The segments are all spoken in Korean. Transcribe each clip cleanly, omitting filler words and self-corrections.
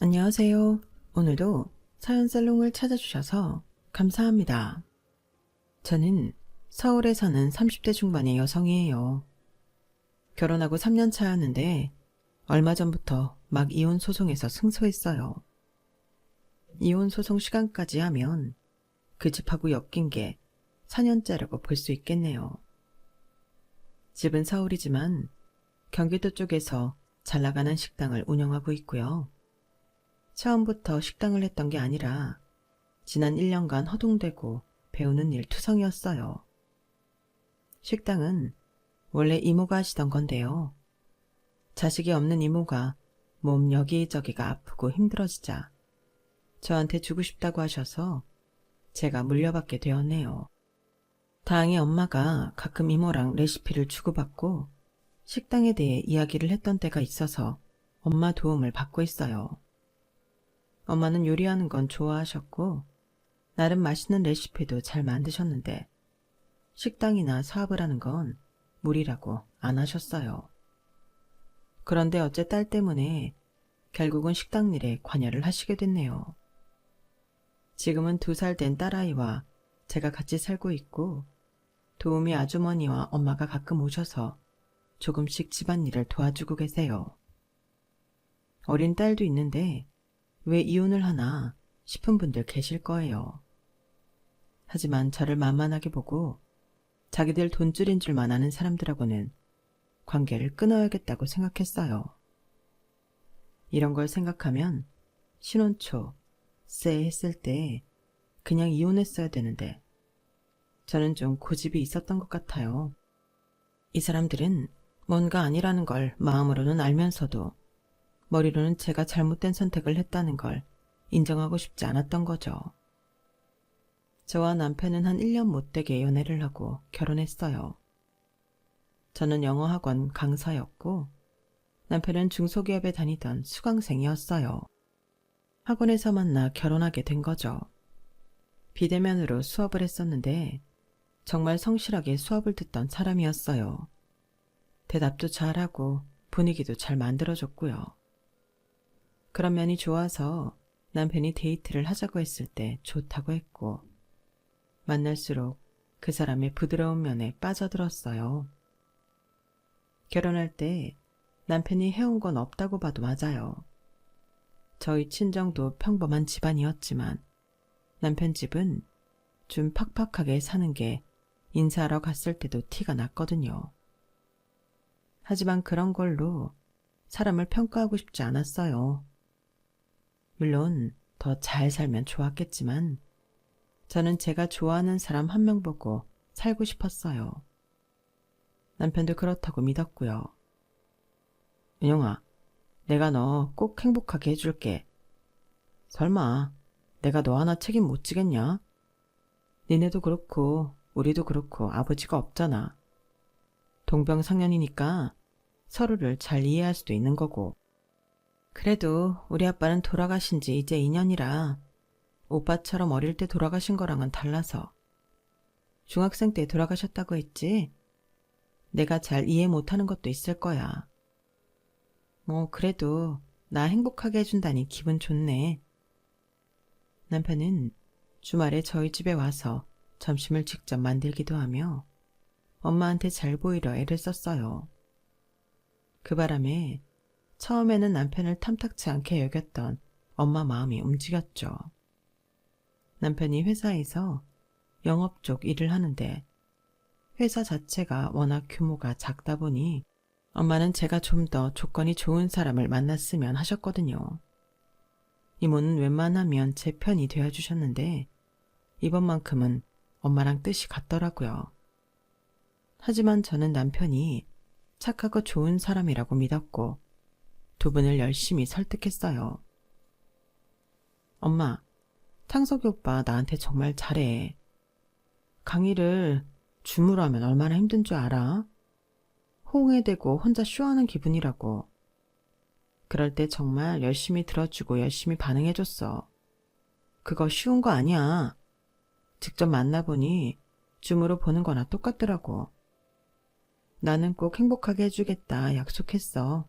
안녕하세요. 오늘도 사연살롱을 찾아주셔서 감사합니다. 저는 서울에 사는 30대 중반의 여성이에요. 결혼하고 3년 차였는데 얼마 전부터 막 이혼 소송에서 승소했어요. 이혼 소송 시간까지 하면 그 집하고 엮인 게 4년째라고 볼 수 있겠네요. 집은 서울이지만 경기도 쪽에서 잘 나가는 식당을 운영하고 있고요. 처음부터 식당을 했던 게 아니라 지난 1년간 허둥대고 배우는 일 투성이었어요. 식당은 원래 이모가 하시던 건데요. 자식이 없는 이모가 몸 여기저기가 아프고 힘들어지자 저한테 주고 싶다고 하셔서 제가 물려받게 되었네요. 다행히 엄마가 가끔 이모랑 레시피를 주고받고 식당에 대해 이야기를 했던 때가 있어서 엄마 도움을 받고 있어요. 엄마는 요리하는 건 좋아하셨고 나름 맛있는 레시피도 잘 만드셨는데 식당이나 사업을 하는 건 무리라고 안 하셨어요. 그런데 어째 딸 때문에 결국은 식당 일에 관여를 하시게 됐네요. 지금은 2살 된 딸아이와 제가 같이 살고 있고 도우미 아주머니와 엄마가 가끔 오셔서 조금씩 집안일을 도와주고 계세요. 어린 딸도 있는데 왜 이혼을 하나 싶은 분들 계실 거예요. 하지만 저를 만만하게 보고 자기들 돈줄인 줄만 아는 사람들하고는 관계를 끊어야겠다고 생각했어요. 이런 걸 생각하면 신혼 초 쎄 했을 때 그냥 이혼했어야 되는데 저는 좀 고집이 있었던 것 같아요. 이 사람들은 뭔가 아니라는 걸 마음으로는 알면서도 머리로는 제가 잘못된 선택을 했다는 걸 인정하고 싶지 않았던 거죠. 저와 남편은 한 1년 못되게 연애를 하고 결혼했어요. 저는 영어학원 강사였고 남편은 중소기업에 다니던 수강생이었어요. 학원에서 만나 결혼하게 된 거죠. 비대면으로 수업을 했었는데 정말 성실하게 수업을 듣던 사람이었어요. 대답도 잘하고 분위기도 잘 만들어줬고요. 그런 면이 좋아서 남편이 데이트를 하자고 했을 때 좋다고 했고 만날수록 그 사람의 부드러운 면에 빠져들었어요. 결혼할 때 남편이 해온 건 없다고 봐도 맞아요. 저희 친정도 평범한 집안이었지만 남편 집은 좀 팍팍하게 사는 게 인사하러 갔을 때도 티가 났거든요. 하지만 그런 걸로 사람을 평가하고 싶지 않았어요. 물론 더 잘 살면 좋았겠지만 저는 제가 좋아하는 사람 한 명 보고 살고 싶었어요. 남편도 그렇다고 믿었고요. 은영아, 내가 너 꼭 행복하게 해줄게. 설마 내가 너 하나 책임 못 지겠냐? 니네도 그렇고 우리도 그렇고 아버지가 없잖아. 동병상련이니까 서로를 잘 이해할 수도 있는 거고. 그래도 우리 아빠는 돌아가신 지 이제 2년이라 오빠처럼 어릴 때 돌아가신 거랑은 달라서. 중학생 때 돌아가셨다고 했지? 내가 잘 이해 못하는 것도 있을 거야. 뭐 그래도 나 행복하게 해준다니 기분 좋네. 남편은 주말에 저희 집에 와서 점심을 직접 만들기도 하며 엄마한테 잘 보이려 애를 썼어요. 그 바람에 처음에는 남편을 탐탁치 않게 여겼던 엄마 마음이 움직였죠. 남편이 회사에서 영업 쪽 일을 하는데 회사 자체가 워낙 규모가 작다 보니 엄마는 제가 좀 더 조건이 좋은 사람을 만났으면 하셨거든요. 이모는 웬만하면 제 편이 되어주셨는데 이번만큼은 엄마랑 뜻이 같더라고요. 하지만 저는 남편이 착하고 좋은 사람이라고 믿었고 두 분을 열심히 설득했어요. 엄마, 창석이 오빠 나한테 정말 잘해. 강의를 줌으로 하면 얼마나 힘든 줄 알아? 호응에 대고 혼자 쇼하는 기분이라고. 그럴 때 정말 열심히 들어주고 열심히 반응해줬어. 그거 쉬운 거 아니야. 직접 만나보니 줌으로 보는 거나 똑같더라고. 나는 꼭 행복하게 해주겠다 약속했어.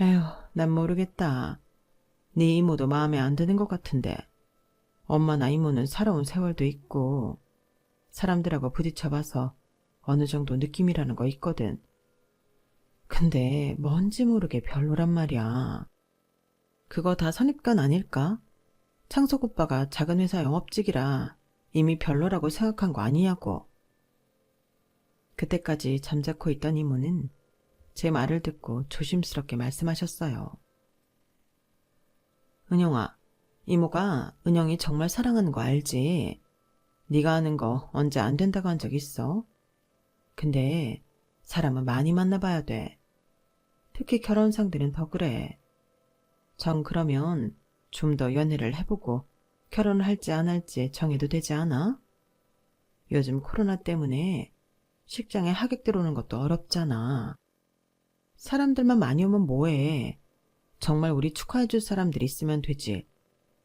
에휴, 난 모르겠다. 네 이모도 마음에 안 드는 것 같은데. 엄마나 이모는 살아온 세월도 있고 사람들하고 부딪혀봐서 어느 정도 느낌이라는 거 있거든. 근데 뭔지 모르게 별로란 말이야. 그거 다 선입관 아닐까? 창석 오빠가 작은 회사 영업직이라 이미 별로라고 생각한 거 아니냐고. 그때까지 잠자코 있던 이모는 제 말을 듣고 조심스럽게 말씀하셨어요. 은영아, 이모가 은영이 정말 사랑하는 거 알지? 네가 하는 거 언제 안 된다고 한 적 있어? 근데 사람은 많이 만나봐야 돼. 특히 결혼 상대는 더 그래. 정 그러면 좀 더 연애를 해보고 결혼을 할지 안 할지 정해도 되지 않아? 요즘 코로나 때문에 식장에 하객 들어오는 것도 어렵잖아. 사람들만 많이 오면 뭐해. 정말 우리 축하해줄 사람들 있으면 되지.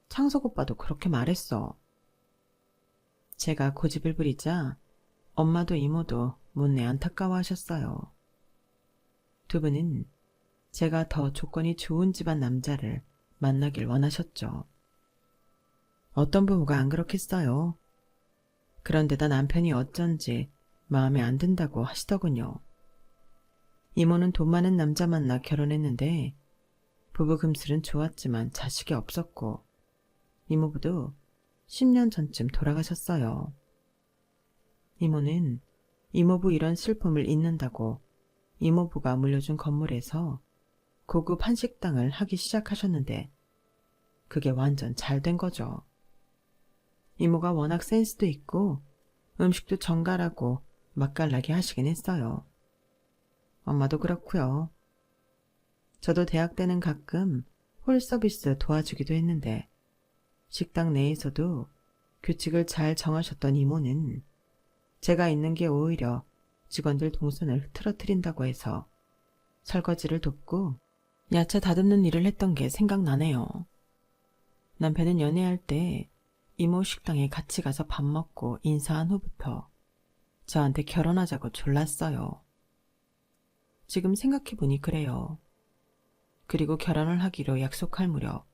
창석 오빠도 그렇게 말했어. 제가 고집을 부리자 엄마도 이모도 못내 안타까워하셨어요. 두 분은 제가 더 조건이 좋은 집안 남자를 만나길 원하셨죠. 어떤 부부가 안 그렇겠어요. 그런데다 남편이 어쩐지 마음에 안 든다고 하시더군요. 이모는 돈 많은 남자 만나 결혼했는데 부부 금슬은 좋았지만 자식이 없었고 이모부도 10년 전쯤 돌아가셨어요. 이모는 이모부 이런 슬픔을 잊는다고 이모부가 물려준 건물에서 고급 한식당을 하기 시작하셨는데 그게 완전 잘 된 거죠. 이모가 워낙 센스도 있고 음식도 정갈하고 맛깔나게 하시긴 했어요. 엄마도 그렇고요. 저도 대학 때는 가끔 홀 서비스 도와주기도 했는데 식당 내에서도 규칙을 잘 정하셨던 이모는 제가 있는 게 오히려 직원들 동선을 흐트러뜨린다고 해서 설거지를 돕고 야채 다듬는 일을 했던 게 생각나네요. 남편은 연애할 때 이모 식당에 같이 가서 밥 먹고 인사한 후부터 저한테 결혼하자고 졸랐어요. 지금 생각해보니 그래요. 그리고 결혼을 하기로 약속할 무렵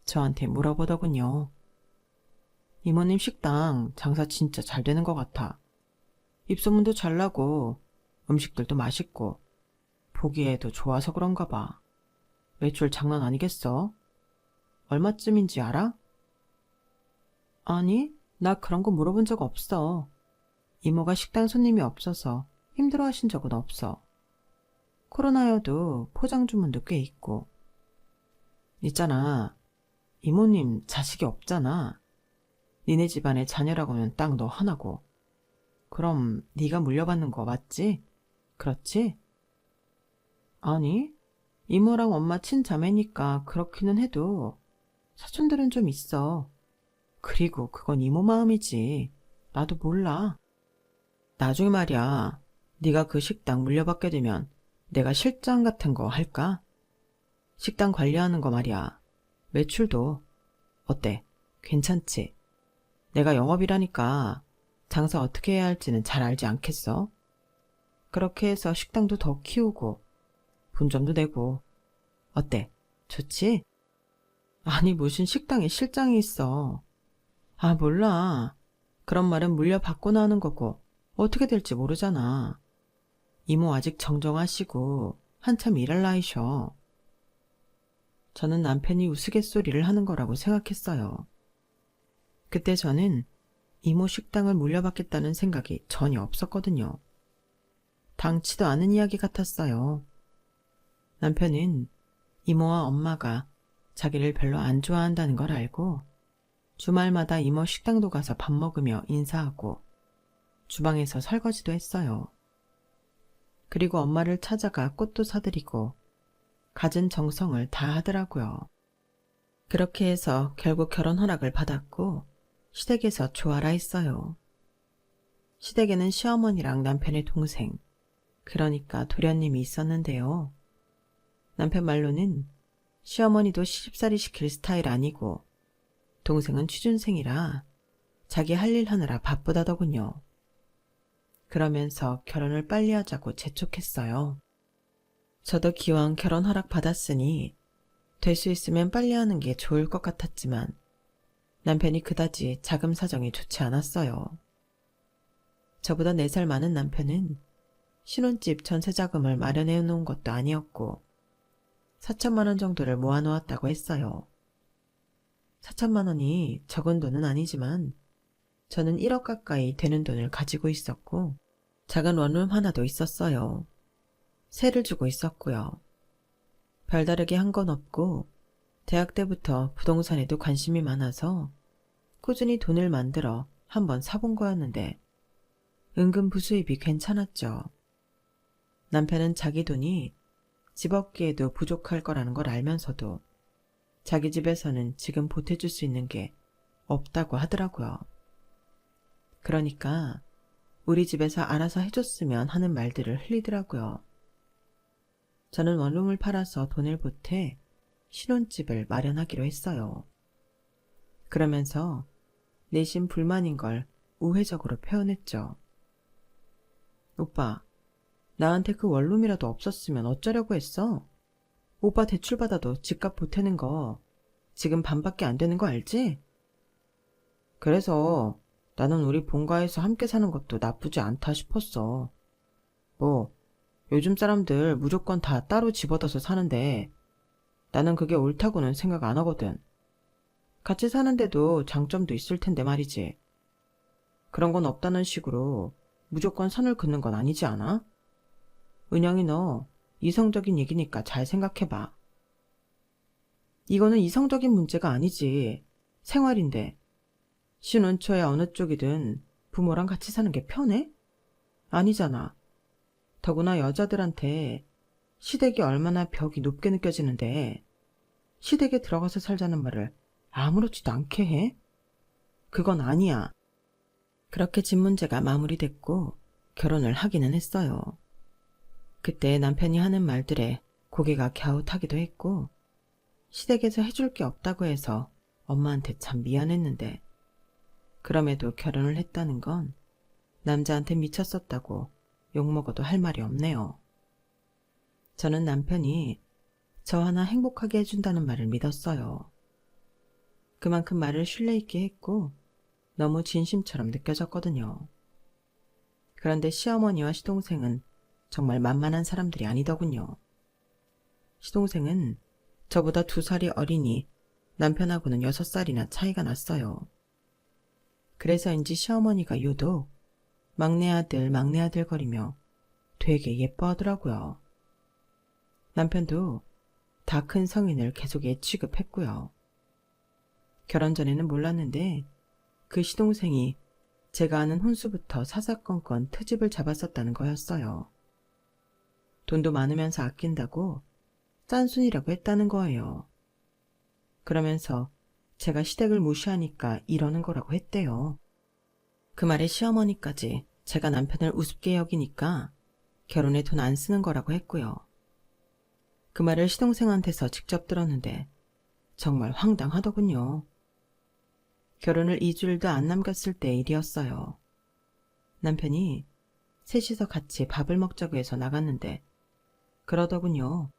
저한테 물어보더군요. 이모님 식당 장사 진짜 잘 되는 것 같아. 입소문도 잘 나고 음식들도 맛있고 보기에도 좋아서 그런가 봐. 매출 장난 아니겠어? 얼마쯤인지 알아? 아니, 나 그런 거 물어본 적 없어. 이모가 식당 손님이 없어서 힘들어하신 적은 없어. 코로나여도 포장 주문도 꽤 있고. 있잖아, 이모님 자식이 없잖아. 니네 집안의 자녀라고는 딱 너 하나고. 그럼 네가 물려받는 거 맞지? 그렇지? 아니, 이모랑 엄마 친자매니까 그렇기는 해도 사촌들은 좀 있어. 그리고 그건 이모 마음이지. 나도 몰라. 나중에 말이야, 네가 그 식당 물려받게 되면 내가 실장 같은 거 할까? 식당 관리하는 거 말이야. 매출도 어때? 괜찮지? 내가 영업이라니까 장사 어떻게 해야 할지는 잘 알지 않겠어? 그렇게 해서 식당도 더 키우고 본점도 내고 어때? 좋지? 아니 무슨 식당에 실장이 있어. 아 몰라. 그런 말은 물려받고 나는 거고 어떻게 될지 모르잖아. 이모 아직 정정하시고 한참 일할 나이셔. 저는 남편이 우스갯소리를 하는 거라고 생각했어요. 그때 저는 이모 식당을 물려받겠다는 생각이 전혀 없었거든요. 당치도 않은 이야기 같았어요. 남편은 이모와 엄마가 자기를 별로 안 좋아한다는 걸 알고 주말마다 이모 식당도 가서 밥 먹으며 인사하고 주방에서 설거지도 했어요. 그리고 엄마를 찾아가 꽃도 사드리고 갖은 정성을 다 하더라고요. 그렇게 해서 결국 결혼 허락을 받았고 시댁에서 좋아라 했어요. 시댁에는 시어머니랑 남편의 동생, 그러니까 도련님이 있었는데요. 남편 말로는 시어머니도 시집살이 시킬 스타일 아니고 동생은 취준생이라 자기 할 일 하느라 바쁘다더군요. 그러면서 결혼을 빨리 하자고 재촉했어요. 저도 기왕 결혼 허락 받았으니 될 수 있으면 빨리 하는 게 좋을 것 같았지만 남편이 그다지 자금 사정이 좋지 않았어요. 저보다 4살 많은 남편은 신혼집 전세 자금을 마련해 놓은 것도 아니었고 4천만 원 정도를 모아놓았다고 했어요. 4천만 원이 적은 돈은 아니지만 저는 1억 가까이 되는 돈을 가지고 있었고 작은 원룸 하나도 있었어요. 세를 주고 있었고요. 별다르게 한 건 없고 대학 때부터 부동산에도 관심이 많아서 꾸준히 돈을 만들어 한번 사본 거였는데 은근 부수입이 괜찮았죠. 남편은 자기 돈이 집 얻기에도 부족할 거라는 걸 알면서도 자기 집에서는 지금 보태줄 수 있는 게 없다고 하더라고요. 그러니까 우리 집에서 알아서 해줬으면 하는 말들을 흘리더라고요. 저는 원룸을 팔아서 돈을 보태 신혼집을 마련하기로 했어요. 그러면서 내심 불만인 걸 우회적으로 표현했죠. 오빠, 나한테 그 원룸이라도 없었으면 어쩌려고 했어? 오빠 대출받아도 집값 보태는 거 지금 반밖에 안 되는 거 알지? 그래서 나는 우리 본가에서 함께 사는 것도 나쁘지 않다 싶었어. 뭐 요즘 사람들 무조건 다 따로 집 얻어서 사는데 나는 그게 옳다고는 생각 안 하거든. 같이 사는데도 장점도 있을 텐데 말이지. 그런 건 없다는 식으로 무조건 선을 긋는 건 아니지 않아? 은영이 너 이성적인 얘기니까 잘 생각해봐. 이거는 이성적인 문제가 아니지. 생활인데. 신혼 초에 어느 쪽이든 부모랑 같이 사는 게 편해? 아니잖아. 더구나 여자들한테 시댁이 얼마나 벽이 높게 느껴지는데 시댁에 들어가서 살자는 말을 아무렇지도 않게 해? 그건 아니야. 그렇게 집 문제가 마무리됐고 결혼을 하기는 했어요. 그때 남편이 하는 말들에 고개가 갸웃하기도 했고 시댁에서 해줄 게 없다고 해서 엄마한테 참 미안했는데 그럼에도 결혼을 했다는 건 남자한테 미쳤었다고 욕먹어도 할 말이 없네요. 저는 남편이 저 하나 행복하게 해준다는 말을 믿었어요. 그만큼 말을 신뢰 있게 했고 너무 진심처럼 느껴졌거든요. 그런데 시어머니와 시동생은 정말 만만한 사람들이 아니더군요. 시동생은 저보다 2살이 어리니 남편하고는 6살이나 차이가 났어요. 그래서인지 시어머니가 유독 막내 아들 거리며 되게 예뻐하더라고요. 남편도 다 큰 성인을 계속 애 취급했고요. 결혼 전에는 몰랐는데 그 시동생이 제가 아는 혼수부터 사사건건 트집을 잡았었다는 거였어요. 돈도 많으면서 아낀다고 짠순이라고 했다는 거예요. 그러면서 제가 시댁을 무시하니까 이러는 거라고 했대요. 그 말에 시어머니까지 제가 남편을 우습게 여기니까 결혼에 돈 안 쓰는 거라고 했고요. 그 말을 시동생한테서 직접 들었는데 정말 황당하더군요. 결혼을 2주일도 안 남겼을 때 일이었어요. 남편이 셋이서 같이 밥을 먹자고 해서 나갔는데 그러더군요.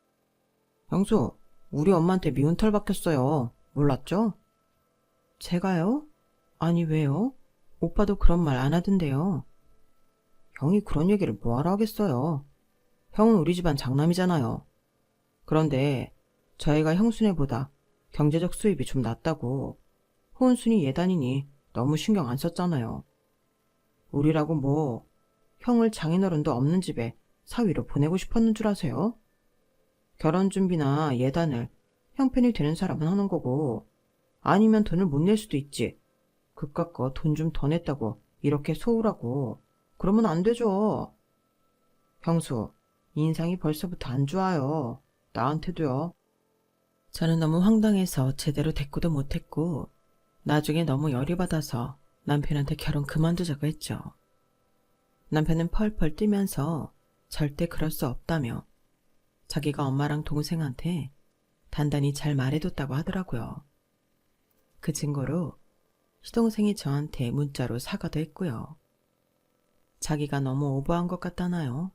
형수, 우리 엄마한테 미운 털 박혔어요. 몰랐죠? 제가요? 아니 왜요? 오빠도 그런 말 안 하던데요. 형이 그런 얘기를 뭐하러 하겠어요. 형은 우리 집안 장남이잖아요. 그런데 저희가 형수네보다 경제적 수입이 좀 낮다고 혼순이 예단이니 너무 신경 안 썼잖아요. 우리라고 뭐 형을 장인어른도 없는 집에 사위로 보내고 싶었는 줄 아세요? 결혼 준비나 예단을 형편이 되는 사람은 하는 거고 아니면 돈을 못 낼 수도 있지. 그깟 거 돈 좀 더 냈다고 이렇게 소홀하고 그러면 안 되죠. 형수, 인상이 벌써부터 안 좋아요. 나한테도요. 저는 너무 황당해서 제대로 대꾸도 못했고 나중에 너무 열이 받아서 남편한테 결혼 그만두자고 했죠. 남편은 펄펄 뛰면서 절대 그럴 수 없다며 자기가 엄마랑 동생한테 단단히 잘 말해뒀다고 하더라고요. 그 증거로 시동생이 저한테 문자로 사과도 했고요. 자기가 너무 오버한 것 같다나요?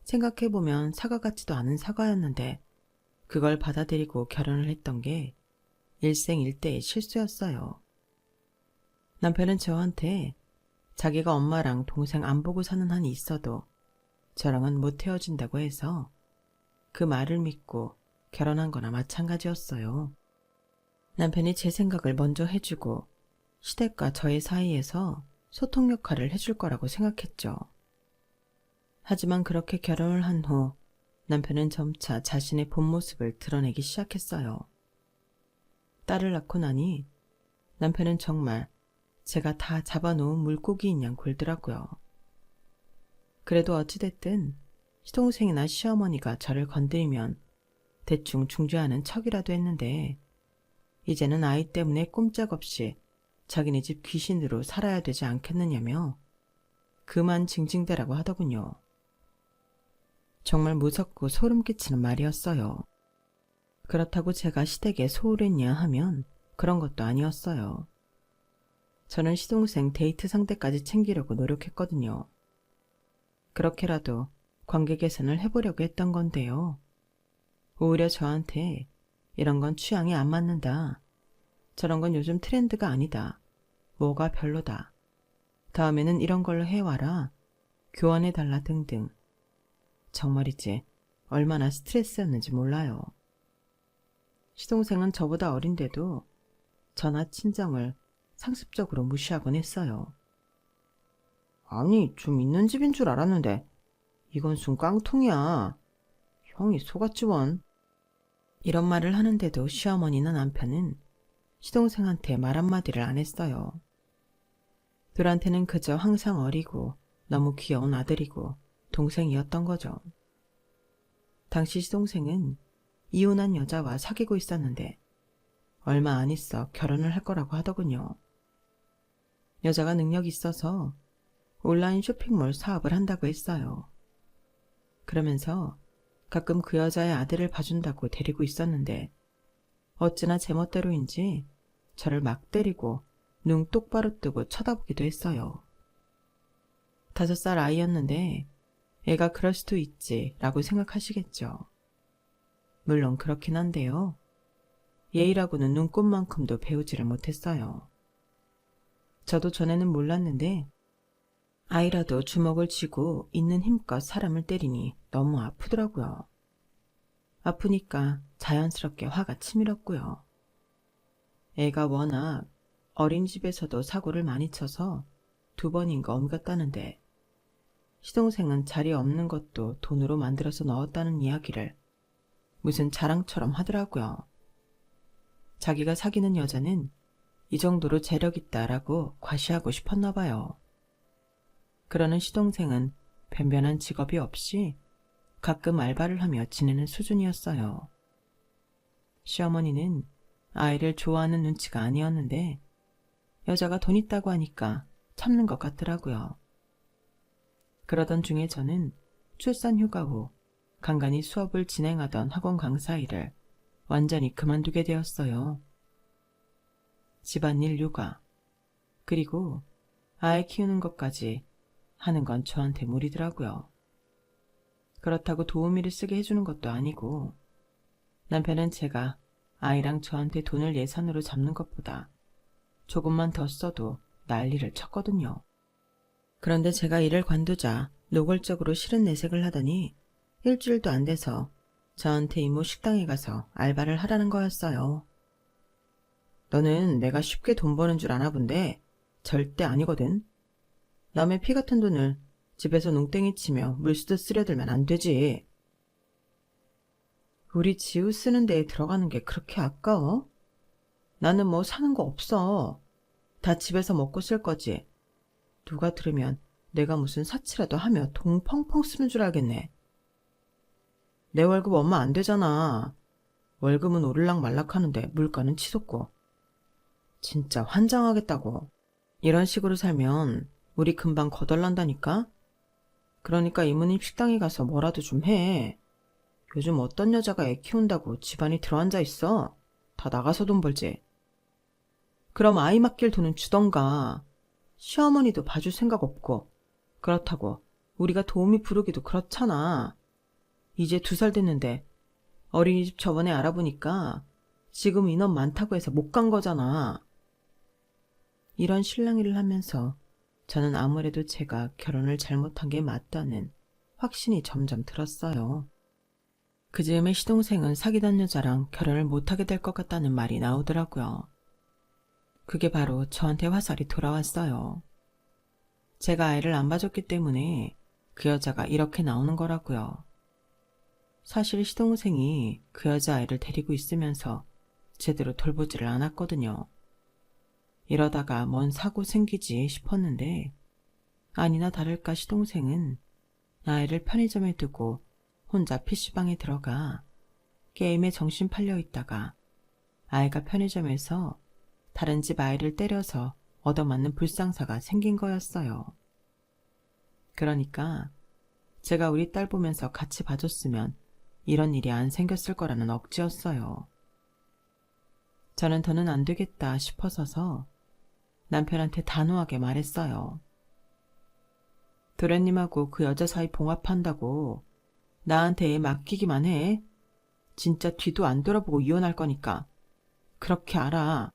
생각해보면 사과 같지도 않은 사과였는데 그걸 받아들이고 결혼을 했던 게 일생일대의 실수였어요. 남편은 저한테 자기가 엄마랑 동생 안 보고 사는 한이 있어도 저랑은 못 헤어진다고 해서 그 말을 믿고 결혼한 거나 마찬가지였어요. 남편이 제 생각을 먼저 해주고 시댁과 저의 사이에서 소통 역할을 해줄 거라고 생각했죠. 하지만 그렇게 결혼을 한 후 남편은 점차 자신의 본 모습을 드러내기 시작했어요. 딸을 낳고 나니 남편은 정말 제가 다 잡아놓은 물고기인 양 굴더라고요. 그래도 어찌됐든 시동생이나 시어머니가 저를 건드리면 대충 중재하는 척이라도 했는데 이제는 아이 때문에 꼼짝없이 자기네 집 귀신으로 살아야 되지 않겠느냐며 그만 징징대라고 하더군요. 정말 무섭고 소름 끼치는 말이었어요. 그렇다고 제가 시댁에 소홀했냐 하면 그런 것도 아니었어요. 저는 시동생 데이트 상대까지 챙기려고 노력했거든요. 그렇게라도 관계 개선을 해보려고 했던 건데요. 오히려 저한테 이런 건 취향에 안 맞는다. 저런 건 요즘 트렌드가 아니다. 뭐가 별로다. 다음에는 이런 걸로 해와라. 교환해달라 등등. 정말이지 얼마나 스트레스였는지 몰라요. 시동생은 저보다 어린데도 저나 친정을 상습적으로 무시하곤 했어요. 아니, 좀 있는 집인 줄 알았는데 이건 순 깡통이야. 형이 속았지 원. 이런 말을 하는데도 시어머니나 남편은 시동생한테 말 한마디를 안 했어요. 둘한테는 그저 항상 어리고 너무 귀여운 아들이고 동생이었던 거죠. 당시 시동생은 이혼한 여자와 사귀고 있었는데 얼마 안 있어 결혼을 할 거라고 하더군요. 여자가 능력이 있어서 온라인 쇼핑몰 사업을 한다고 했어요. 그러면서 가끔 그 여자의 아들을 봐준다고 데리고 있었는데 어찌나 제멋대로인지 저를 막 때리고 눈 똑바로 뜨고 쳐다보기도 했어요. 5살 아이였는데 애가 그럴 수도 있지 라고 생각하시겠죠. 물론 그렇긴 한데요. 예의라고는 눈꽃만큼도 배우지를 못했어요. 저도 전에는 몰랐는데 아이라도 주먹을 쥐고 있는 힘껏 사람을 때리니 너무 아프더라고요. 아프니까 자연스럽게 화가 치밀었고요. 애가 워낙 어린이집에서도 사고를 많이 쳐서 2번인가 옮겼다는데 시동생은 자리 없는 것도 돈으로 만들어서 넣었다는 이야기를 무슨 자랑처럼 하더라고요. 자기가 사귀는 여자는 이 정도로 재력 있다라고 과시하고 싶었나 봐요. 그러는 시동생은 변변한 직업이 없이 가끔 알바를 하며 지내는 수준이었어요. 시어머니는 아이를 좋아하는 눈치가 아니었는데 여자가 돈 있다고 하니까 참는 것 같더라고요. 그러던 중에 저는 출산 휴가 후 간간히 수업을 진행하던 학원 강사 일을 완전히 그만두게 되었어요. 집안일 육아, 그리고 아이 키우는 것까지 하는 건 저한테 무리더라고요. 그렇다고 도우미를 쓰게 해주는 것도 아니고 남편은 제가 아이랑 저한테 돈을 예산으로 잡는 것보다 조금만 더 써도 난리를 쳤거든요. 그런데 제가 일을 관두자 노골적으로 싫은 내색을 하더니 일주일도 안 돼서 저한테 이모 식당에 가서 알바를 하라는 거였어요. 너는 내가 쉽게 돈 버는 줄 아나 본데 절대 아니거든. 남의 피 같은 돈을 집에서 농땡이 치며 물수도 쓰려들면 안 되지. 우리 지우 쓰는 데에 들어가는 게 그렇게 아까워? 나는 뭐 사는 거 없어. 다 집에서 먹고 쓸 거지. 누가 들으면 내가 무슨 사치라도 하며 돈 펑펑 쓰는 줄 알겠네. 내 월급 얼마 안 되잖아. 월급은 오를락 말락 하는데 물가는 치솟고. 진짜 환장하겠다고. 이런 식으로 살면 우리 금방 거덜난다니까? 그러니까 이모님 식당에 가서 뭐라도 좀 해. 요즘 어떤 여자가 애 키운다고 집안이 들어앉아 있어? 다 나가서 돈 벌지. 그럼 아이 맡길 돈은 주던가. 시어머니도 봐줄 생각 없고 그렇다고 우리가 도우미 부르기도 그렇잖아. 이제 2살 됐는데 어린이집 저번에 알아보니까 지금 인원 많다고 해서 못 간 거잖아. 이런 실랑이를 하면서 저는 아무래도 제가 결혼을 잘못한 게 맞다는 확신이 점점 들었어요. 그 즈음에 시동생은 사귀던 여자랑 결혼을 못하게 될 것 같다는 말이 나오더라고요. 그게 바로 저한테 화살이 돌아왔어요. 제가 아이를 안 봐줬기 때문에 그 여자가 이렇게 나오는 거라고요. 사실 시동생이 그 여자아이를 데리고 있으면서 제대로 돌보지를 않았거든요. 이러다가 뭔 사고 생기지 싶었는데 아니나 다를까 시동생은 아이를 편의점에 두고 혼자 PC방에 들어가 게임에 정신 팔려 있다가 아이가 편의점에서 다른 집 아이를 때려서 얻어맞는 불상사가 생긴 거였어요. 그러니까 제가 우리 딸 보면서 같이 봐줬으면 이런 일이 안 생겼을 거라는 억지였어요. 저는 더는 안 되겠다 싶어서서 남편한테 단호하게 말했어요. 도련님하고 그 여자 사이 봉합한다고 나한테 애 맡기기만 해. 진짜 뒤도 안 돌아보고 이혼할 거니까. 그렇게 알아.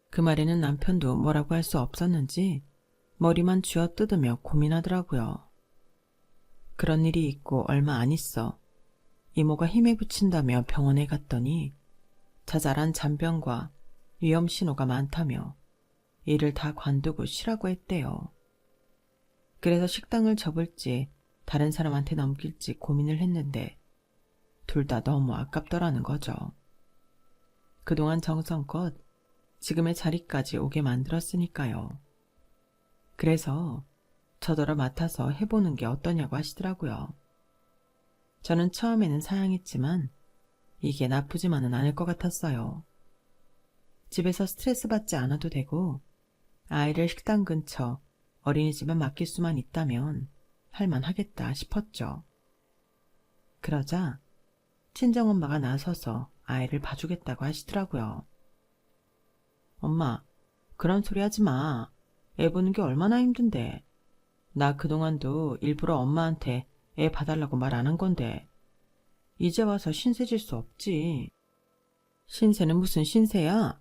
그 말에는 남편도 뭐라고 할 수 없었는지 머리만 쥐어뜯으며 고민하더라고요. 그런 일이 있고 얼마 안 있어 이모가 힘에 부친다며 병원에 갔더니 자잘한 잔병과 위험 신호가 많다며 일을 다 관두고 쉬라고 했대요. 그래서 식당을 접을지 다른 사람한테 넘길지 고민을 했는데 둘 다 너무 아깝더라는 거죠. 그동안 정성껏 지금의 자리까지 오게 만들었으니까요. 그래서 저더러 맡아서 해보는 게 어떠냐고 하시더라고요. 저는 처음에는 사양했지만 이게 나쁘지만은 않을 것 같았어요. 집에서 스트레스 받지 않아도 되고 아이를 식당 근처 어린이집에 맡길 수만 있다면 할만하겠다 싶었죠. 그러자 친정엄마가 나서서 아이를 봐주겠다고 하시더라고요. 엄마, 그런 소리 하지 마. 애 보는 게 얼마나 힘든데. 나 그동안도 일부러 엄마한테 애 봐달라고 말 안 한 건데. 이제 와서 신세 질 수 없지. 신세는 무슨 신세야?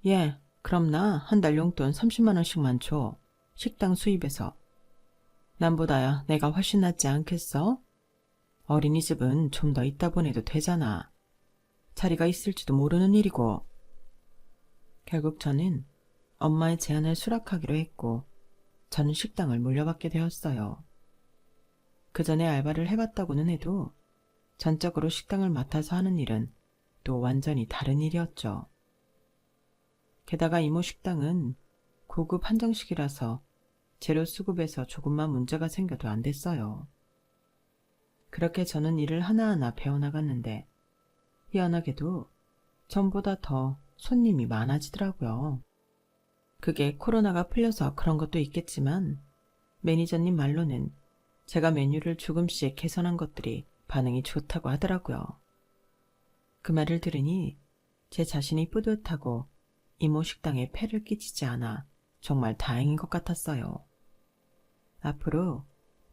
예, 그럼 나 한 달 용돈 30만 원씩만 줘. 식당 수입해서. 남보다야 내가 훨씬 낫지 않겠어? 어린이집은 좀 더 있다 보내도 되잖아. 자리가 있을지도 모르는 일이고. 결국 저는 엄마의 제안을 수락하기로 했고 저는 식당을 물려받게 되었어요. 그 전에 알바를 해봤다고는 해도 전적으로 식당을 맡아서 하는 일은 또 완전히 다른 일이었죠. 게다가 이모 식당은 고급 한정식이라서 재료 수급에서 조금만 문제가 생겨도 안 됐어요. 그렇게 저는 일을 하나하나 배워나갔는데 희한하게도 전보다 더 손님이 많아지더라고요. 그게 코로나가 풀려서 그런 것도 있겠지만 매니저님 말로는 제가 메뉴를 조금씩 개선한 것들이 반응이 좋다고 하더라고요. 그 말을 들으니 제 자신이 뿌듯하고 이모 식당에 폐를 끼치지 않아 정말 다행인 것 같았어요. 앞으로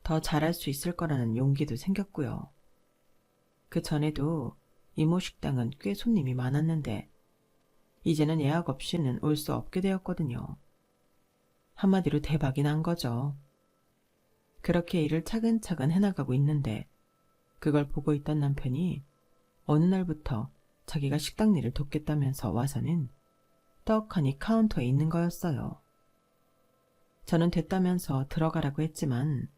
더 잘할 수 있을 거라는 용기도 생겼고요. 그 전에도 이모 식당은 꽤 손님이 많았는데 이제는 예약 없이는 올 수 없게 되었거든요. 한마디로 대박이 난 거죠. 그렇게 일을 차근차근 해나가고 있는데 그걸 보고 있던 남편이 어느 날부터 자기가 식당 일을 돕겠다면서 와서는 떡하니 카운터에 있는 거였어요. 저는 됐다면서 들어가라고 했지만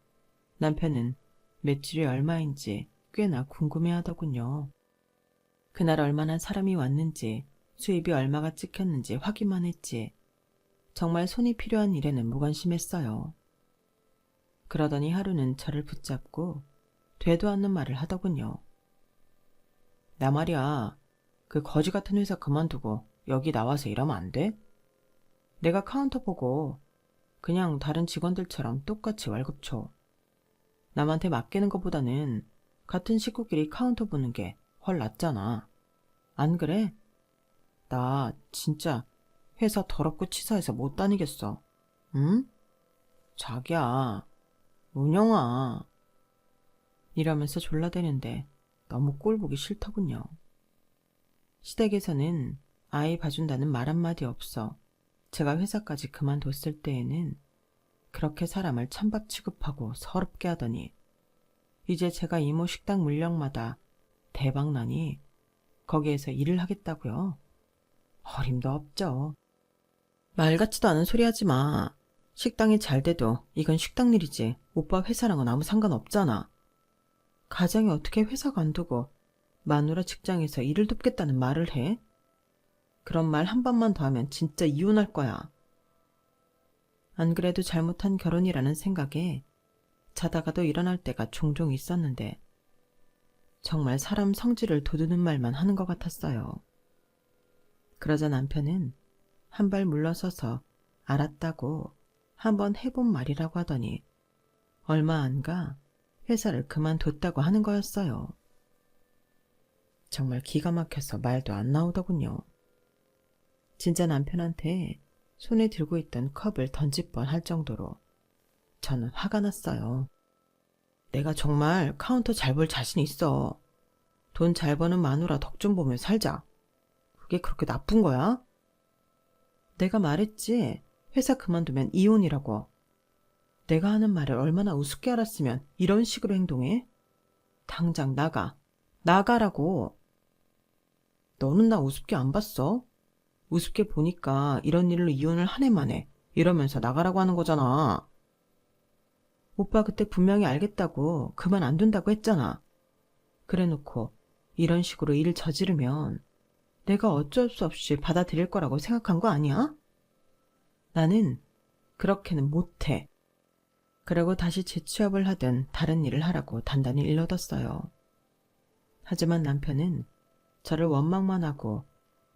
남편은 매출이 얼마인지 꽤나 궁금해하더군요. 그날 얼마나 사람이 왔는지 수입이 얼마가 찍혔는지 확인만 했지 정말 손이 필요한 일에는 무관심했어요. 그러더니 하루는 저를 붙잡고 되도 않는 말을 하더군요. 나 말이야, 그 거지 같은 회사 그만두고 여기 나와서 일하면 안 돼? 내가 카운터 보고 그냥 다른 직원들처럼 똑같이 월급 줘. 남한테 맡기는 것보다는 같은 식구끼리 카운터 보는 게 훨 낫잖아. 안 그래? 나 진짜 회사 더럽고 치사해서 못 다니겠어. 응? 자기야, 은영아. 이러면서 졸라대는데 너무 꼴보기 싫더군요. 시댁에서는 아이 봐준다는 말 한마디 없어 제가 회사까지 그만뒀을 때에는 그렇게 사람을 찬밥 취급하고 서럽게 하더니 이제 제가 이모 식당 물량마다 대박나니 거기에서 일을 하겠다고요. 어림도 없죠. 말 같지도 않은 소리 하지 마. 식당이 잘 돼도 이건 식당 일이지 오빠 회사랑은 아무 상관없잖아. 가장이 어떻게 회사 관두고 마누라 직장에서 일을 돕겠다는 말을 해? 그런 말 한 번만 더 하면 진짜 이혼할 거야. 안 그래도 잘못한 결혼이라는 생각에 자다가도 일어날 때가 종종 있었는데 정말 사람 성질을 돋우는 말만 하는 것 같았어요. 그러자 남편은 한 발 물러서서 알았다고 한번 해본 말이라고 하더니 얼마 안 가 회사를 그만뒀다고 하는 거였어요. 정말 기가 막혀서 말도 안 나오더군요. 진짜 남편한테 손에 들고 있던 컵을 던질 뻔할 정도로 저는 화가 났어요. 내가 정말 카운터 잘 볼 자신 있어. 돈 잘 버는 마누라 덕 좀 보며 살자. 그게 그렇게 나쁜 거야? 내가 말했지. 회사 그만두면 이혼이라고. 내가 하는 말을 얼마나 우습게 알았으면 이런 식으로 행동해? 당장 나가. 나가라고. 너는 나 우습게 안 봤어? 우습게 보니까 이런 일로 이혼을 한 해 만에 이러면서 나가라고 하는 거잖아. 오빠 그때 분명히 알겠다고 그만 안 둔다고 했잖아. 그래놓고 이런 식으로 일을 저지르면 내가 어쩔 수 없이 받아들일 거라고 생각한 거 아니야? 나는 그렇게는 못해. 그러고 다시 재취업을 하든 다른 일을 하라고 단단히 일러뒀어요. 하지만 남편은 저를 원망만 하고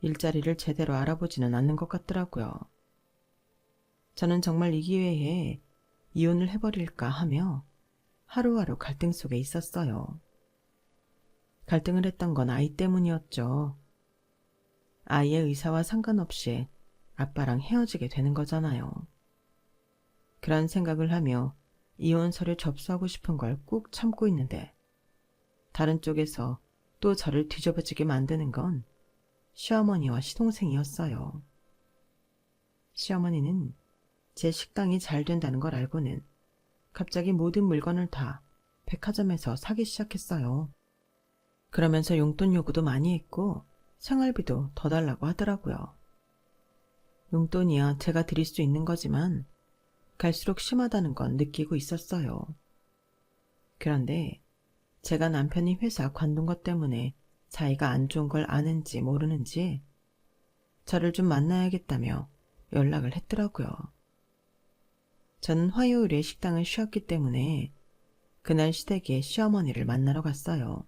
일자리를 제대로 알아보지는 않는 것 같더라고요. 저는 정말 이 기회에 이혼을 해버릴까 하며 하루하루 갈등 속에 있었어요. 갈등을 했던 건 아이 때문이었죠. 아이의 의사와 상관없이 아빠랑 헤어지게 되는 거잖아요. 그런 생각을 하며 이혼 서류 접수하고 싶은 걸 꾹 참고 있는데 다른 쪽에서 또 저를 뒤집어지게 만드는 건 시어머니와 시동생이었어요. 시어머니는 제 식당이 잘 된다는 걸 알고는 갑자기 모든 물건을 다 백화점에서 사기 시작했어요. 그러면서 용돈 요구도 많이 했고 생활비도 더 달라고 하더라고요. 용돈이야 제가 드릴 수 있는 거지만 갈수록 심하다는 건 느끼고 있었어요. 그런데 제가 남편이 회사 관둔 것 때문에 사이가 안 좋은 걸 아는지 모르는지 저를 좀 만나야겠다며 연락을 했더라고요. 저는 화요일에 식당을 쉬었기 때문에 그날 시댁에 시어머니를 만나러 갔어요.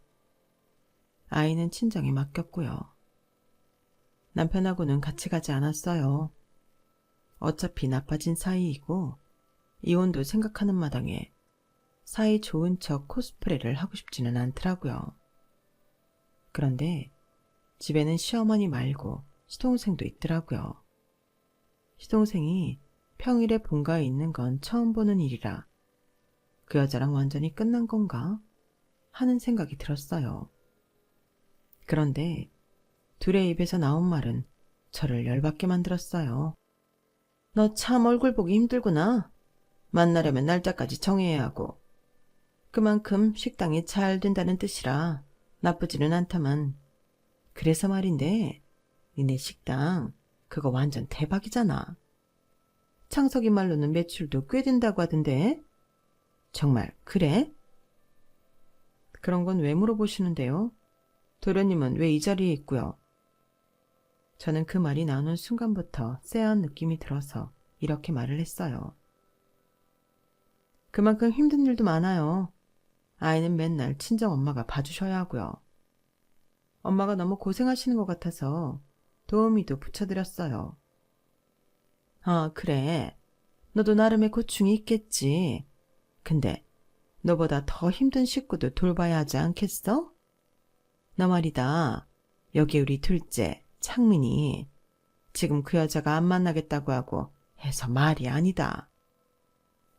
아이는 친정에 맡겼고요. 남편하고는 같이 가지 않았어요. 어차피 나빠진 사이이고 이혼도 생각하는 마당에 사이 좋은 척 코스프레를 하고 싶지는 않더라고요. 그런데 집에는 시어머니 말고 시동생도 있더라고요. 시동생이 평일에 본가에 있는 건 처음 보는 일이라 그 여자랑 완전히 끝난 건가 하는 생각이 들었어요. 그런데 둘의 입에서 나온 말은 저를 열받게 만들었어요. 너 참 얼굴 보기 힘들구나. 만나려면 날짜까지 정해야 하고. 그만큼 식당이 잘 된다는 뜻이라 나쁘지는 않다만. 그래서 말인데 니네 식당 그거 완전 대박이잖아. 창석이 말로는 매출도 꽤 된다고 하던데. 정말 그래? 그런 건 왜 물어보시는데요? 도련님은 왜 이 자리에 있고요? 저는 그 말이 나오는 순간부터 쎄한 느낌이 들어서 이렇게 말을 했어요. 그만큼 힘든 일도 많아요. 아이는 맨날 친정엄마가 봐주셔야 하고요. 엄마가 너무 고생하시는 것 같아서 도우미도 붙여드렸어요. 아, 그래. 너도 나름의 고충이 있겠지. 근데 너보다 더 힘든 식구도 돌봐야 하지 않겠어? 너 말이다. 여기 우리 둘째 창민이 지금 그 여자가 안 만나겠다고 하고 해서 말이 아니다.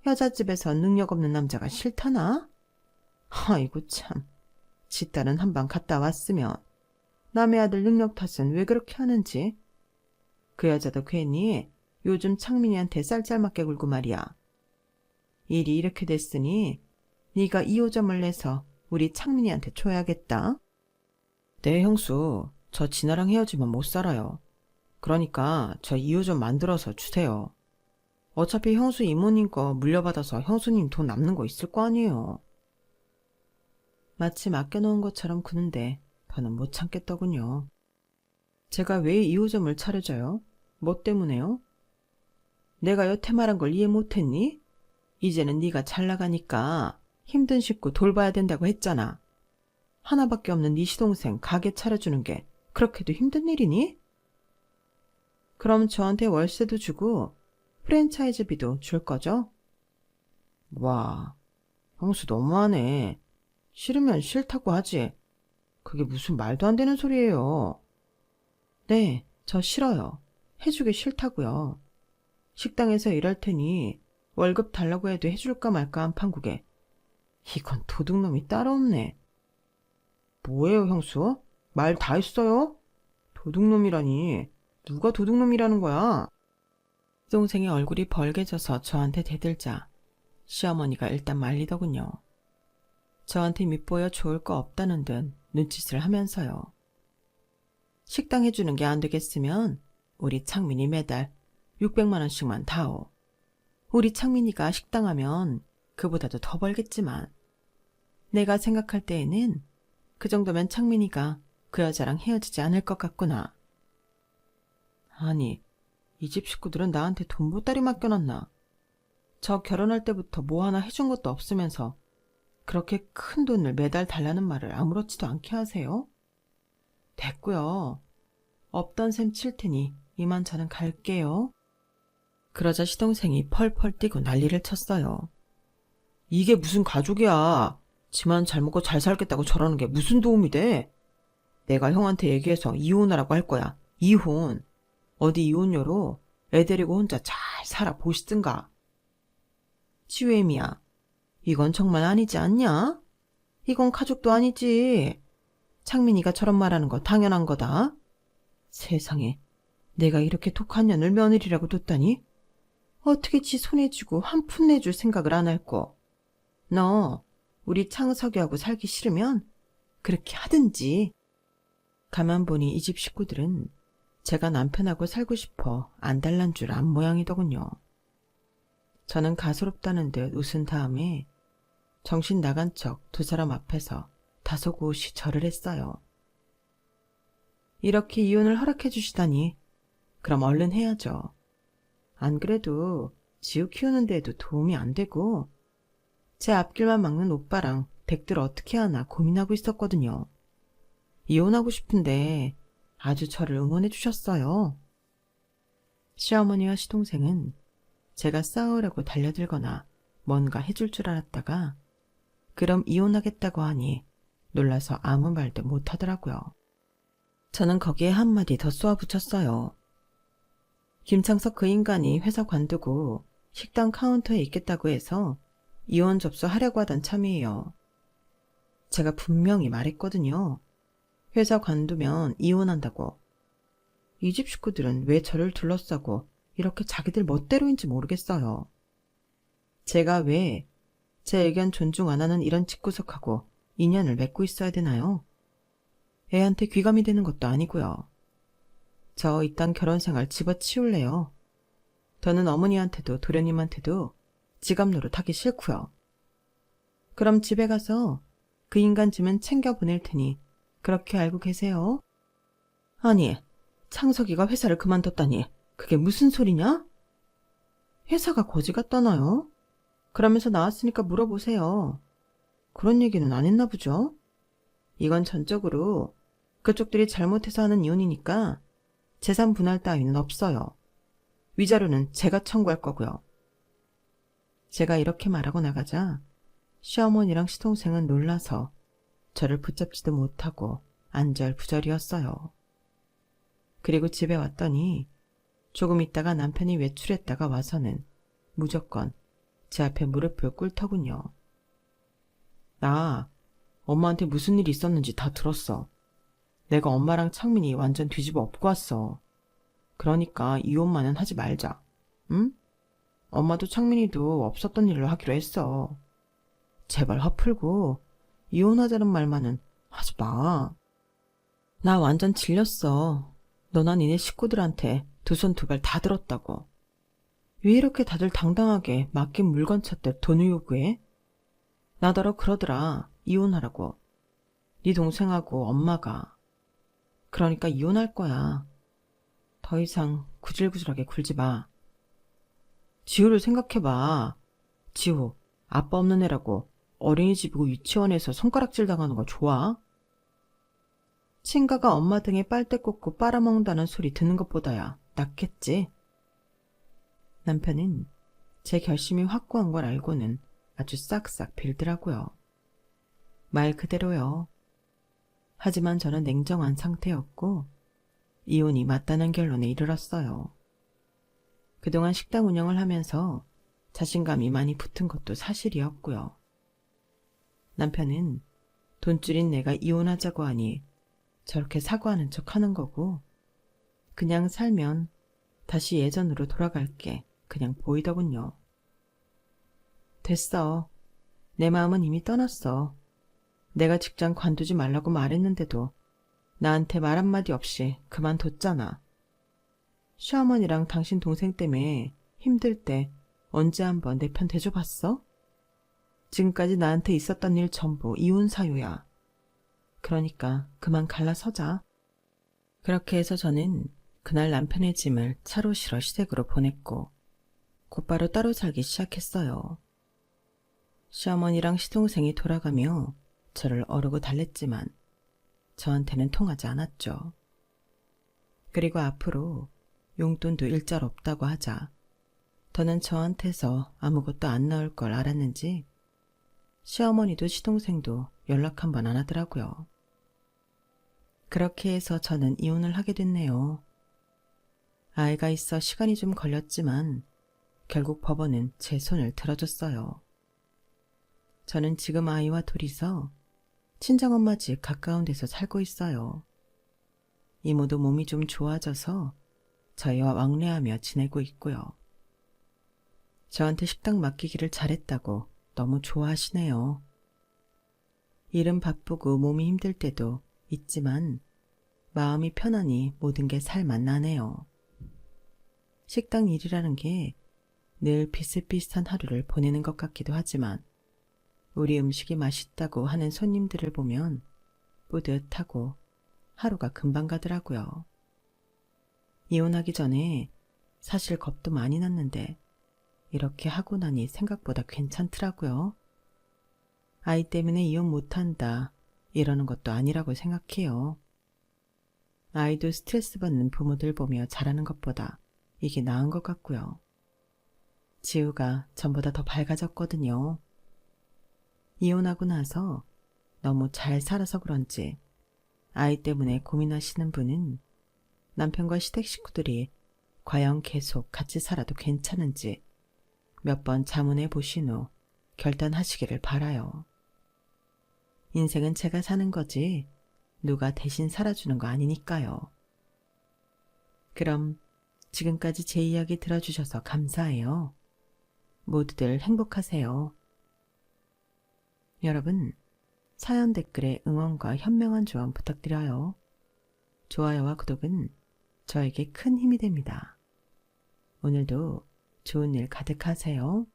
여자집에서 능력 없는 남자가 싫다나? 아이고 참, 지 딸은 한방 갔다 왔으면 남의 아들 능력 탓은 왜 그렇게 하는지. 그 여자도 괜히 요즘 창민이한테 쌀쌀맞게 굴고 말이야. 일이 이렇게 됐으니 네가 2호점을 내서 우리 창민이한테 줘야겠다. 네, 형수. 저 진아랑 헤어지면 못 살아요. 그러니까 저 2호점 만들어서 주세요. 어차피 형수 이모님 거 물려받아서 형수님 돈 남는 거 있을 거 아니에요. 마치 맡겨놓은 것처럼 구는데 더는 못 참겠더군요. 제가 왜 2호점을 차려줘요? 뭐 때문에요? 내가 여태 말한 걸 이해 못했니? 이제는 네가 잘 나가니까 힘든 식구 돌봐야 된다고 했잖아. 하나밖에 없는 네 시동생 가게 차려주는 게 그렇게도 힘든 일이니? 그럼 저한테 월세도 주고 프랜차이즈비도 줄 거죠? 와, 형수 너무하네. 싫으면 싫다고 하지. 그게 무슨 말도 안 되는 소리예요. 네, 저 싫어요. 해주기 싫다고요. 식당에서 일할 테니 월급 달라고 해도 해줄까 말까 한 판국에 이건 도둑놈이 따로 없네. 뭐예요, 형수? 말 다 했어요? 도둑놈이라니. 누가 도둑놈이라는 거야? 동생의 얼굴이 벌개져서 저한테 대들자 시어머니가 일단 말리더군요. 저한테 밉보여 좋을 거 없다는 듯 눈짓을 하면서요. 식당 해주는 게 안 되겠으면 우리 창민이 매달 600만 원씩만 다오. 우리 창민이가 식당 하면 그보다도 더 벌겠지만 내가 생각할 때에는 그 정도면 창민이가 그 여자랑 헤어지지 않을 것 같구나. 아니, 이 집 식구들은 나한테 돈 보따리 맡겨놨나? 저 결혼할 때부터 뭐 하나 해준 것도 없으면서 그렇게 큰 돈을 매달 달라는 말을 아무렇지도 않게 하세요? 됐고요. 없던 셈 칠 테니 이만 저는 갈게요. 그러자 시동생이 펄펄 뛰고 난리를 쳤어요. 이게 무슨 가족이야. 지만 잘 먹고 잘 살겠다고 저러는 게 무슨 도움이 돼? 내가 형한테 얘기해서 이혼하라고 할 거야. 이혼. 어디 이혼녀로 애 데리고 혼자 잘 살아 보시든가. 치우애미야, 이건 정말 아니지 않냐? 이건 가족도 아니지. 창민이가 저런 말하는 거 당연한 거다. 세상에, 내가 이렇게 독한 년을 며느리라고 뒀다니? 어떻게 지 손에 쥐고 한 푼 내줄 생각을 안 할꼬. 너 우리 창석이하고 살기 싫으면 그렇게 하든지. 가만 보니 이 집 식구들은 제가 남편하고 살고 싶어 안 달란 줄 안 모양이더군요. 저는 가소롭다는 듯 웃은 다음에 정신 나간 척 두 사람 앞에서 다소곳이 절을 했어요. 이렇게 이혼을 허락해 주시다니 그럼 얼른 해야죠. 안 그래도 지우 키우는 데에도 도움이 안 되고 제 앞길만 막는 오빠랑 댁들 어떻게 하나 고민하고 있었거든요. 이혼하고 싶은데 아주 저를 응원해 주셨어요. 시어머니와 시동생은 제가 싸우려고 달려들거나 뭔가 해줄 줄 알았다가 그럼 이혼하겠다고 하니 놀라서 아무 말도 못하더라고요. 저는 거기에 한마디 더 쏘아붙였어요. 김창석 그 인간이 회사 관두고 식당 카운터에 있겠다고 해서 이혼 접수하려고 하던 참이에요. 제가 분명히 말했거든요. 회사 관두면 이혼한다고. 이 집 식구들은 왜 저를 둘러싸고 이렇게 자기들 멋대로인지 모르겠어요. 제가 왜 제 의견 존중 안 하는 이런 집구석하고 인연을 맺고 있어야 되나요? 애한테 귀감이 되는 것도 아니고요. 저 이딴 결혼생활 집어치울래요. 더는 어머니한테도 도련님한테도 지갑 노릇하기 싫고요. 그럼 집에 가서 그 인간 짐은 챙겨보낼 테니 그렇게 알고 계세요? 아니, 창석이가 회사를 그만뒀다니 그게 무슨 소리냐? 회사가 거지 같다나요? 그러면서 나왔으니까 물어보세요. 그런 얘기는 안 했나 보죠? 이건 전적으로 그쪽들이 잘못해서 하는 이혼이니까 재산 분할 따위는 없어요. 위자료는 제가 청구할 거고요. 제가 이렇게 말하고 나가자 시어머니랑 시동생은 놀라서 저를 붙잡지도 못하고 안절부절이었어요. 그리고 집에 왔더니 조금 있다가 남편이 외출했다가 와서는 무조건 제 앞에 무릎을 꿇더군요. 나 엄마한테 무슨 일이 있었는지 다 들었어. 내가 엄마랑 창민이 완전 뒤집어 엎고 왔어. 그러니까 이혼만은 하지 말자. 응? 엄마도 창민이도 없었던 일로 하기로 했어. 제발 화풀고 이혼하자는 말만은 하지 마. 나 완전 질렸어. 너나 니네 식구들한테 두 손 두 발 다 들었다고. 왜 이렇게 다들 당당하게 맡긴 물건 찾들 돈을 요구해? 나더러 그러더라. 이혼하라고. 네 동생하고 엄마가. 그러니까 이혼할 거야. 더 이상 구질구질하게 굴지 마. 지호를 생각해봐. 지호, 아빠 없는 애라고 어린이집이고 유치원에서 손가락질 당하는 거 좋아? 친가가 엄마 등에 빨대 꽂고 빨아먹는다는 소리 듣는 것보다야 낫겠지. 남편은 제 결심이 확고한 걸 알고는 아주 싹싹 빌더라고요. 말 그대로요. 하지만 저는 냉정한 상태였고 이혼이 맞다는 결론에 이르렀어요. 그동안 식당 운영을 하면서 자신감이 많이 붙은 것도 사실이었고요. 남편은 돈줄인 내가 이혼하자고 하니 저렇게 사과하는 척 하는 거고 그냥 살면 다시 예전으로 돌아갈게 그냥 보이더군요. 됐어. 내 마음은 이미 떠났어. 내가 직장 관두지 말라고 말했는데도 나한테 말 한마디 없이 그만뒀잖아. 시어머니랑 당신 동생 때문에 힘들 때 언제 한번 내 편 대줘봤어? 지금까지 나한테 있었던 일 전부 이혼 사유야. 그러니까 그만 갈라서자. 그렇게 해서 저는 그날 남편의 짐을 차로 실어 시댁으로 보냈고 곧바로 따로 살기 시작했어요. 시어머니랑 시동생이 돌아가며 저를 어르고 달랬지만 저한테는 통하지 않았죠. 그리고 앞으로 용돈도 일절 없다고 하자 더는 저한테서 아무것도 안 나올 걸 알았는지 시어머니도 시동생도 연락 한 번 안 하더라고요. 그렇게 해서 저는 이혼을 하게 됐네요. 아이가 있어 시간이 좀 걸렸지만 결국 법원은 제 손을 들어줬어요. 저는 지금 아이와 둘이서 친정엄마 집 가까운 데서 살고 있어요. 이모도 몸이 좀 좋아져서 저희와 왕래하며 지내고 있고요. 저한테 식당 맡기기를 잘했다고 너무 좋아하시네요. 일은 바쁘고 몸이 힘들 때도 있지만 마음이 편하니 모든 게 살맛나네요. 식당 일이라는 게 늘 비슷비슷한 하루를 보내는 것 같기도 하지만 우리 음식이 맛있다고 하는 손님들을 보면 뿌듯하고 하루가 금방 가더라고요. 이혼하기 전에 사실 겁도 많이 났는데 이렇게 하고 나니 생각보다 괜찮더라고요. 아이 때문에 이혼 못한다 이러는 것도 아니라고 생각해요. 아이도 스트레스 받는 부모들 보며 자라는 것보다 이게 나은 것 같고요. 지우가 전보다 더 밝아졌거든요. 이혼하고 나서 너무 잘 살아서 그런지 아이 때문에 고민하시는 분은 남편과 시댁 식구들이 과연 계속 같이 살아도 괜찮은지 몇 번 자문해 보신 후 결단하시기를 바라요. 인생은 제가 사는 거지 누가 대신 살아주는 거 아니니까요. 그럼 지금까지 제 이야기 들어주셔서 감사해요. 모두들 행복하세요. 여러분, 사연 댓글에 응원과 현명한 조언 부탁드려요. 좋아요와 구독은 저에게 큰 힘이 됩니다. 오늘도 좋은 일 가득하세요.